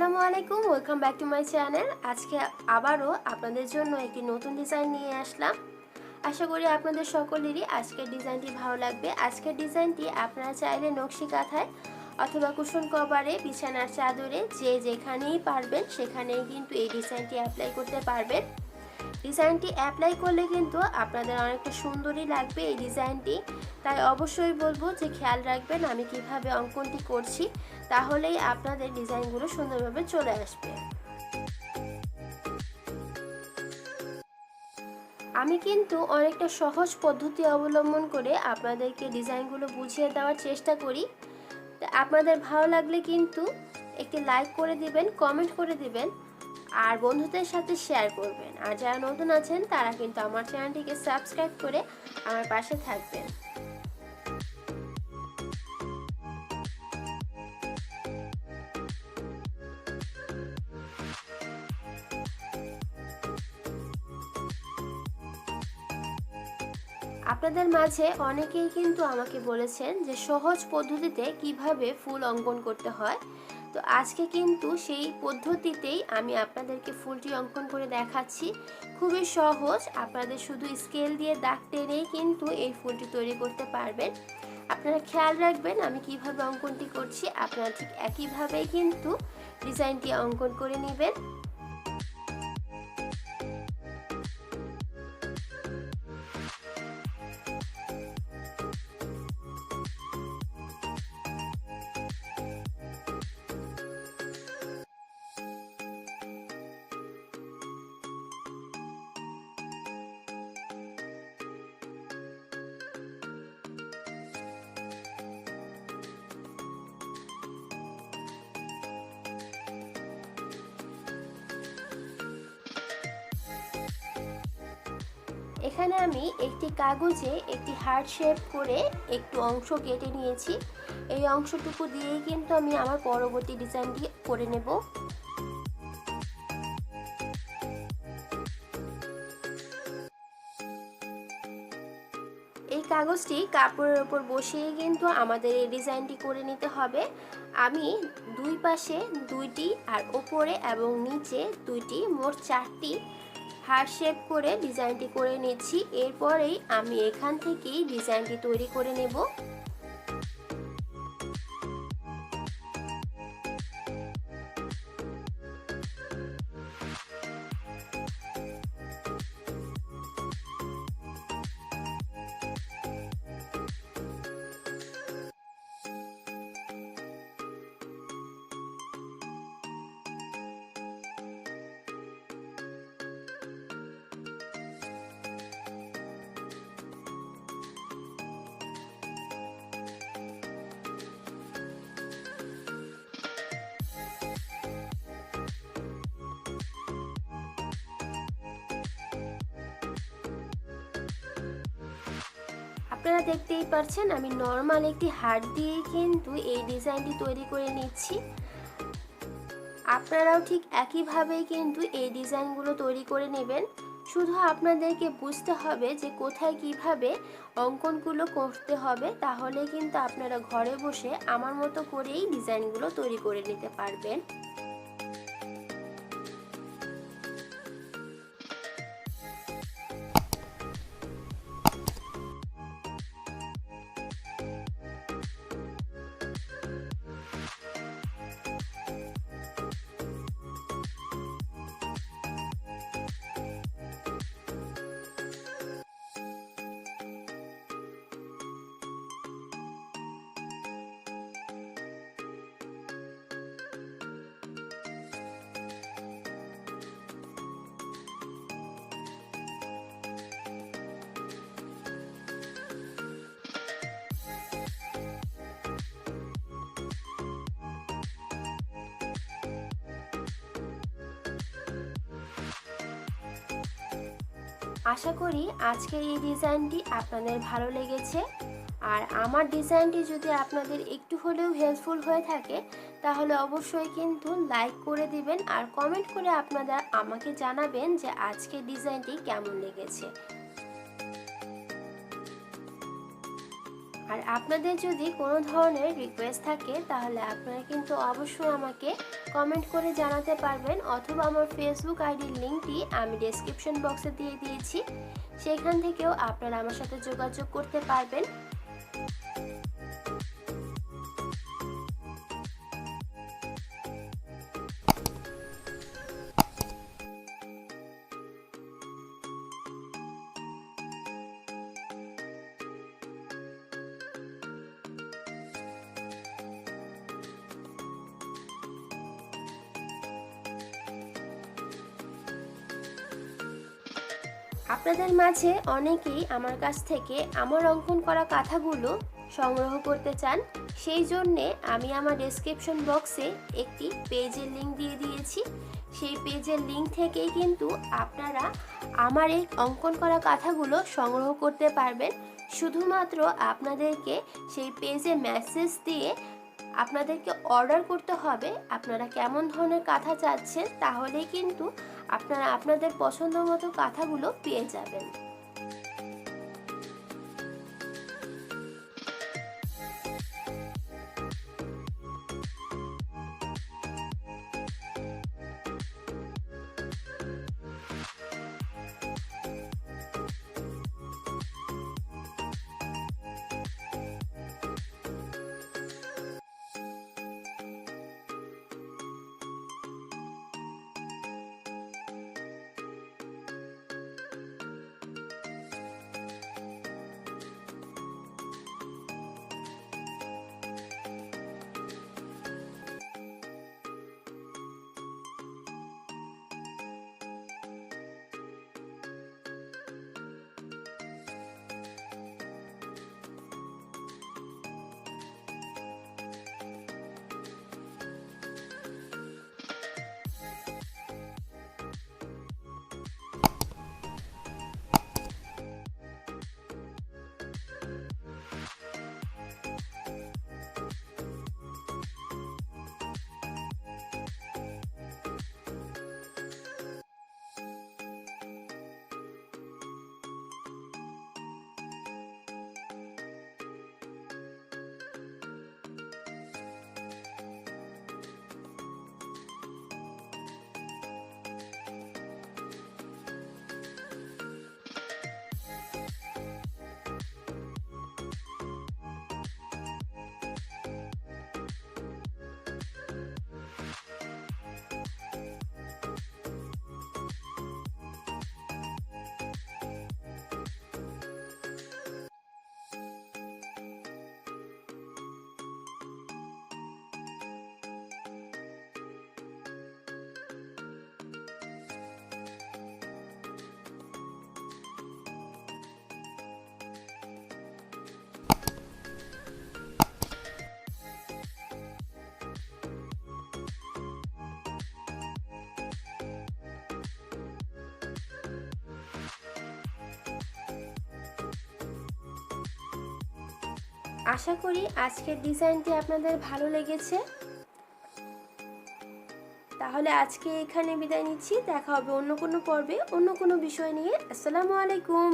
আসসালামু আলাইকুম, welcome back to my channel. আজকে আবারও আপনাদের জন্য একটি নতুন ডিজাইন নিয়ে আসলাম। আশা করি আপনাদের সকলেরই আজকের ডিজাইনটি ভালো লাগবে। আজকের ডিজাইনটি আপনারা চাইলে নকশি কাঁথায় অথবা কুশন কভারে, বিছানার চাদরে যে যেখানেই পারবেন সেখানেই কিন্তু এই ডিজাইনটি অ্যাপ্লাই করতে পারবেন। ডিজাইনটি অ্যাপ্লাই করলে কিন্তু আপনাদের অনেকটা সুন্দরই লাগবে এই ডিজাইনটি। তাই অবশ্যই বলবো যে খেয়াল রাখবেন আমি কিভাবে অঙ্কনটি করছি, তাহলেই আপনাদের ডিজাইনগুলো সুন্দরভাবে চলে আসবে। আমি কিন্তু অনেকটা সহজ পদ্ধতি অবলম্বন করে আপনাদেরকে ডিজাইনগুলো বুঝিয়ে দেওয়ার চেষ্টা করি। আপনাদের ভালো লাগলে কিন্তু একটি লাইক করে দিবেন, কমেন্ট করে দিবেন আর বন্ধুদের সাথে শেয়ার করবেন। আর যারা নতুন আছেন তারা কিন্তু আমার চ্যানেলটিকে সাবস্ক্রাইব করে আমার পাশে থাকবেন। আপনাদের মাঝে অনেকেই কিন্তু আমাকে বলেছেন যে সহজ পদ্ধতিতে কিভাবে ফুল অঙ্কন করতে হয়। তো আজকে কিন্তু সেই পদ্ধতিতেই আমি আপনাদেরকে ফুলটি অঙ্কন করে দেখাচ্ছি। খুবই সহজ, আপনাদের শুধু স্কেল দিয়ে দাগ টেনেই কিন্তু এই ফুলটি তৈরি করতে পারবেন। আপনারা খেয়াল রাখবেন আমি কিভাবে অঙ্কনটি করছি, আপনারা ঠিক একইভাবেই কিন্তু ডিজাইনটি অঙ্কন করে নেবেন। এখানে আমি একটি কাগজে একটি হার্ট শেপ করে একটু অংশ কেটে নিয়েছি। এই অংশটুকু দিয়েই কিন্তু আমি আমার পরবর্তী ডিজাইনটি করে নেব। এই কাগজটি কাপড়ের ওপর বসিয়ে কিন্তু আমাদের এই ডিজাইনটি করে নিতে হবে। আমি দুই পাশে দুইটি আর ওপরে এবং নিচে দুইটি, মোট 4টি হার্ট শেপ করে ডিজাইনটি করে নিচ্ছি। এরপরেই আমি এখান থেকেই ডিজাইনটি তৈরি করে নেব। আপনারা দেখতেই পাচ্ছেন আমি নর্মাল একটি হার্ট দিয়ে কিন্তু এই ডিজাইনটি তৈরি করে নিচ্ছি। আপনারাও ঠিক একইভাবেই কিন্তু এই ডিজাইনগুলো তৈরি করে নেবেন। শুধু আপনাদেরকে বুঝতে হবে যে কোথায় কিভাবে অঙ্কনগুলো করতে হবে, তাহলে কিন্তু আপনারা ঘরে বসে আমার মতো করেই ডিজাইনগুলো তৈরি করে নিতে পারবেন। আশা করি আজকের এই ডিজাইনটি আপনাদের ভালো লেগেছে। আর আমার ডিজাইনটি যদি আপনাদের একটু হলেও হেল্পফুল হয়ে থাকে তাহলে অবশ্যই কিন্তু লাইক করে দিবেন আর কমেন্ট করে আপনারা আমাকে জানাবেন যে আজকের ডিজাইনটি কেমন লেগেছে। আর আপনাদের যদি কোনো ধরনের রিকোয়েস্ট থাকে তাহলে আপনারা কিন্তু অবশ্যই আমাকে কমেন্ট করে জানাতে পারবেন, অথবা আমার ফেসবুক আইডির লিঙ্কটি আমি ডেসক্রিপশন বক্সে দিয়ে দিয়েছি, সেখান থেকেও আপনারা আমার সাথে যোগাযোগ করতে পারবেন। আপনাদের মাঝে অনেকেই আমার কাছ থেকে আমার অঙ্কন করা কাঁথাগুলো সংগ্রহ করতে চান, সেই জন্যে আমি আমার ডেসক্রিপশন বক্সে একটি পেজের লিঙ্ক দিয়ে দিয়েছি। সেই পেজের লিঙ্ক থেকেই কিন্তু আপনারা আমার এই অঙ্কন করা কাঁথাগুলো সংগ্রহ করতে পারবেন। শুধুমাত্র আপনাদেরকে সেই পেজে মেসেজ দিয়ে আপনাদেরকে অর্ডার করতে হবে আপনারা কেমন ধরনের কাঁথা চাচ্ছেন, তাহলেই কিন্তু আপনারা আপনাদের পছন্দ মতো কাঁথাগুলো পেয়ে যাবেন। আশা করি আজকের ডিজাইনটি আপনাদের ভালো লেগেছে। তাহলে আজকে এখানে বিদায় নিচ্ছি, দেখা হবে অন্য কোনো পর্বে অন্য কোনো বিষয় নিয়ে। আসসালামু আলাইকুম।